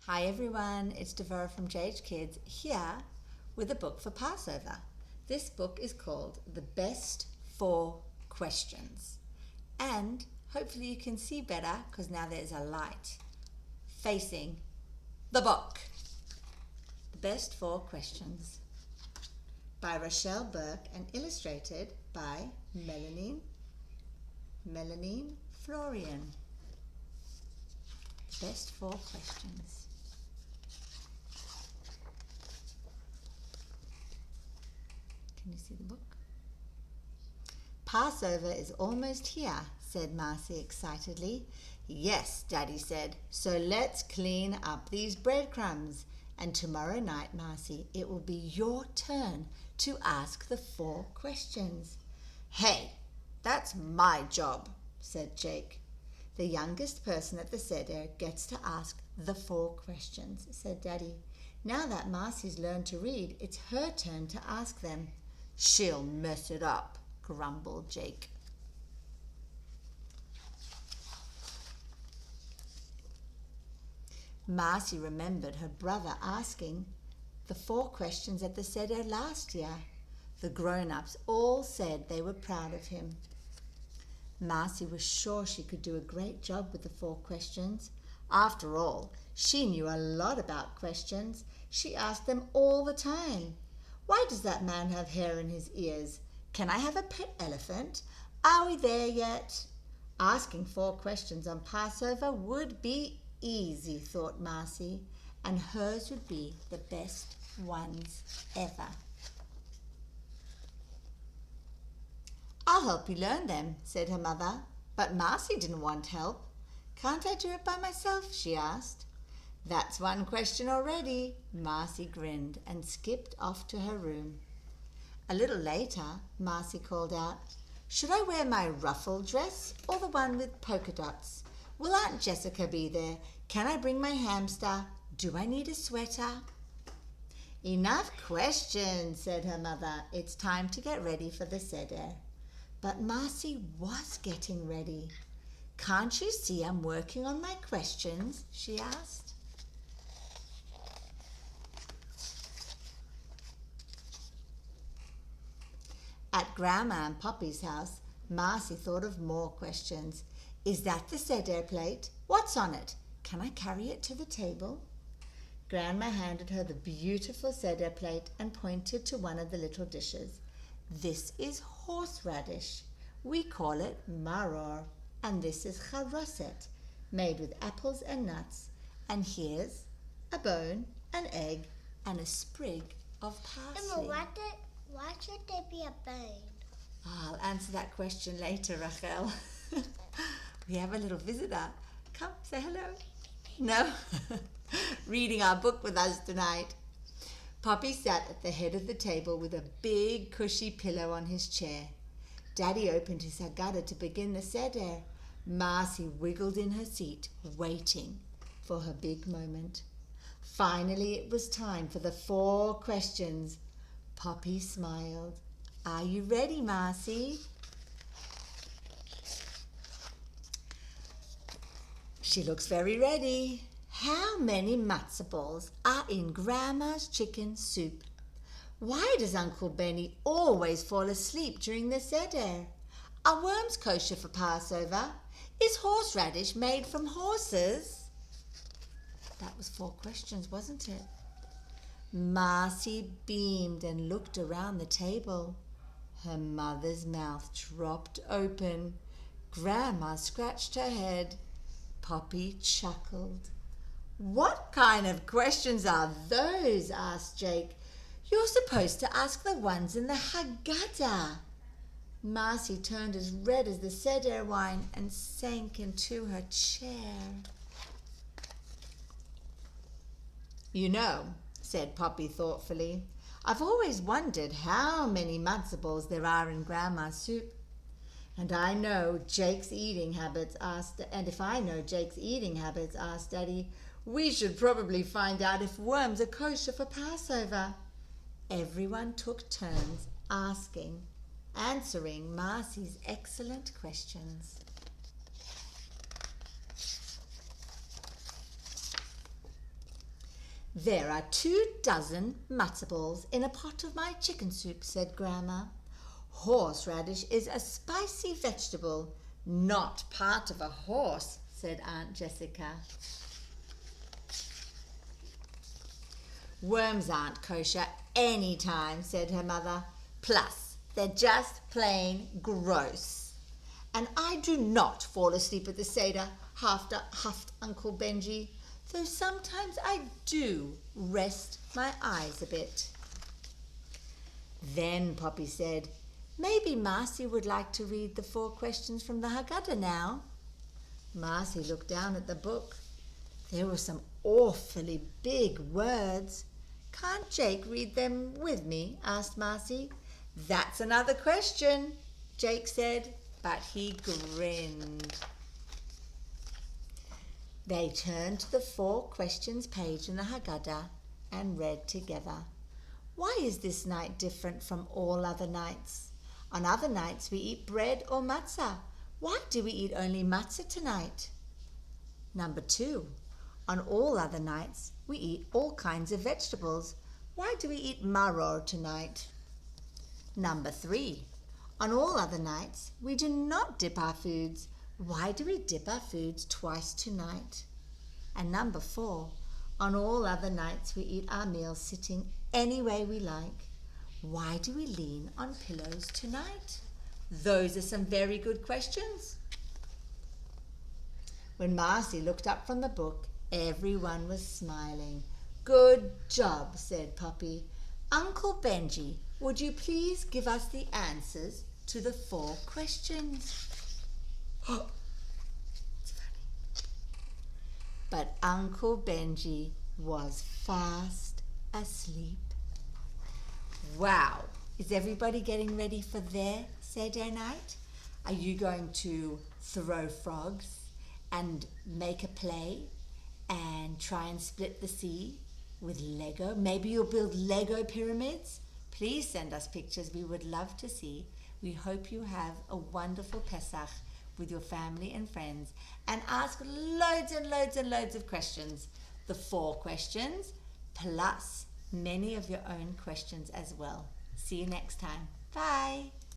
Hi everyone, it's Devorah from JH Kids here with a book for Passover. This book is called The Best 4 Questions. And hopefully you can see better because now there's a light facing the book. The Best 4 Questions by Rachelle Burk and illustrated by Melanie Florian. The Best 4 Questions. Can you see the book? Passover is almost here, said Marcy excitedly. Yes, Daddy said, so let's clean up these breadcrumbs. And tomorrow night, Marcy, it will be your turn to ask the 4 questions. Hey, that's my job, said Jake. The youngest person at the Seder gets to ask the 4 questions, said Daddy. Now that Marcy's learned to read, it's her turn to ask them. She'll mess it up, grumbled Jake. Marcy remembered her brother asking the 4 questions at the Seder last year. The grown-ups all said they were proud of him. Marcy was sure she could do a great job with the 4 questions. After all, she knew a lot about questions. She asked them all the time. Why does that man have hair in his ears? Can I have a pet elephant? Are we there yet? Asking 4 questions on Passover would be easy, thought Marcy, and hers would be the best ones ever. I'll help you learn them, said her mother, but Marcy didn't want help. Can't I do it by myself? She asked. That's 1 question already, Marcy grinned and skipped off to her room. A little later, Marcy called out, should I wear my ruffle dress or the one with polka dots? Will Aunt Jessica be there? Can I bring my hamster? Do I need a sweater? Enough questions, said her mother. It's time to get ready for the Seder. But Marcy was getting ready. Can't you see I'm working on my questions? She asked. At Grandma and Poppy's house, Marcy thought of more questions. Is that the Seder plate? What's on it? Can I carry it to the table? Grandma handed her the beautiful Seder plate and pointed to one of the little dishes. This is horseradish. We call it maror. And this is charoset, made with apples and nuts. And here's a bone, an egg, and a sprig of parsley. Emma, why should there be a bone? I'll answer that question later, Rachel. We have a little visitor. Come, say hello. No? Reading our book with us tonight. Poppy sat at the head of the table with a big cushy pillow on his chair. Daddy opened his Haggadah to begin the Seder. Marcy wiggled in her seat, waiting for her big moment. Finally, it was time for the 4 questions. Poppy smiled. Are you ready, Marcy? She looks very ready. How many matzo balls are in Grandma's chicken soup? Why does Uncle Benny always fall asleep during the Seder? Are worms kosher for Passover? Is horseradish made from horses? That was 4 questions, wasn't it? Marcy beamed and looked around the table. Her mother's mouth dropped open. Grandma scratched her head. Poppy chuckled. What kind of questions are those? Asked Jake. You're supposed to ask the ones in the Haggadah. Marcy turned as red as the Seder wine and sank into her chair. You know, said Poppy thoughtfully, I've always wondered how many matzo balls there are in Grandma's soup. And if I know Jake's eating habits, asked Daddy, we should probably find out if worms are kosher for Passover. Everyone took turns answering Marcy's excellent questions. There are 24 matzo balls in a pot of my chicken soup, said Grandma. Horseradish is a spicy vegetable, not part of a horse, said Aunt Jessica. Worms aren't kosher any time, said her mother. Plus, they're just plain gross. And I do not fall asleep at the Seder, huffed Uncle Benji, though sometimes I do rest my eyes a bit. Then Poppy said, maybe Marcy would like to read the 4 questions from the Haggadah now. Marcy looked down at the book. There were some awfully big words. Can't Jake read them with me? Asked Marcy. That's another question, Jake said, but he grinned. They turned to the 4 questions page in the Haggadah and read together. Why is this night different from all other nights? On other nights we eat bread or matzah. Why do we eat only matzah tonight? Number 2. On all other nights we eat all kinds of vegetables. Why do we eat maror tonight? Number 3. On all other nights we do not dip our foods. Why do we dip our foods twice tonight? And number 4. On all other nights we eat our meals sitting any way we like. Why do we lean on pillows tonight? Those are some very good questions. When Marcy looked up from the book, everyone was smiling. Good job, said Poppy. Uncle Benji, would you please give us the answers to the 4 questions? Oh, it's funny. But Uncle Benji was fast asleep. Wow, is everybody getting ready for their Seder night? Are you going to throw frogs and make a play and try and split the sea with Lego? Maybe you'll build Lego pyramids? Please send us pictures. We would love to see. We hope you have a wonderful Pesach with your family and friends and ask loads and loads and loads of questions. The 4 questions plus many of your own questions as well. See you next time. Bye.